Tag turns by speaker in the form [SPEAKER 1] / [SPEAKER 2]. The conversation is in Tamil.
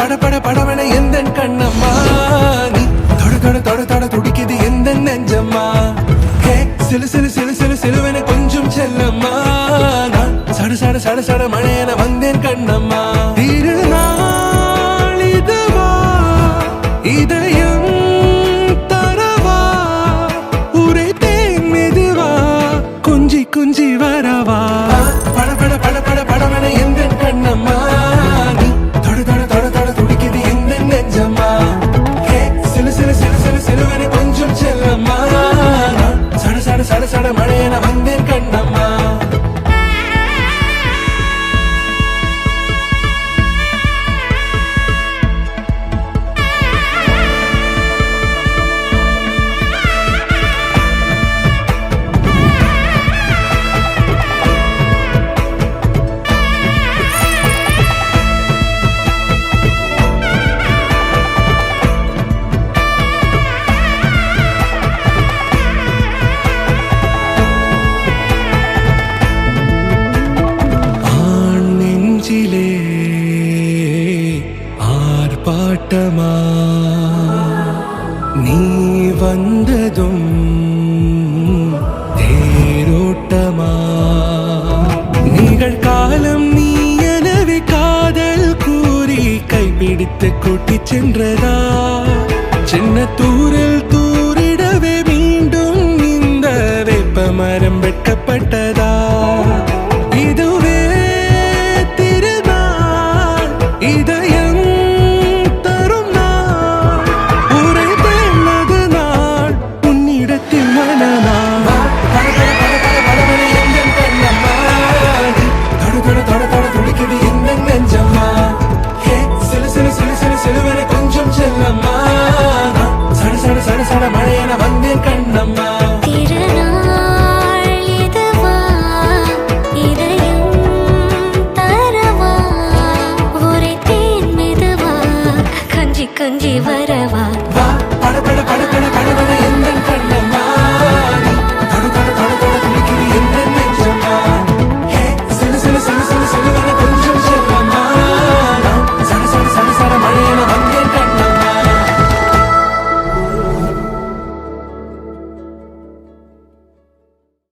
[SPEAKER 1] பட பட படவன எந்த கண்ணம்மா நீ தொட தொட தொட தொட துடிக்குது எந்த நெஞ்சம்மா ஹே சிலு சிலு சிலு சிலு சிலுவன கொஞ்சம் செல்லம்மா நான் சட சட சட சட மழையன வந்தேன் கண்ணம்மா திருநாள் இதுவா இதயம் தரவா உரைத்தேன் மெதுவா குஞ்சி குஞ்சி வரவா பட பட பட பட படவன எந்த கண்ணம்மா நீ தொட தொட தொட தொட துடிக்குது எந்த நெஞ்சம்மா ஹே சிலு சிலு சிலு சிலு சிலுவன கொஞ்சம் செல்லம்மா சட சட சட சட மழையன வந்தேன் கண்ணம்மா ஆர்ப்பாட்டமா நீ வந்ததும் தேரோட்டமா நிகழ்காலம் நீ எனவே காதல் கூறி கைப்பிடித்து கூட்டி சென்றதா சின்ன தூரில் தூரிடவே மீண்டும் இந்த வேப்ப மரம் வெட்கப்பட்டதா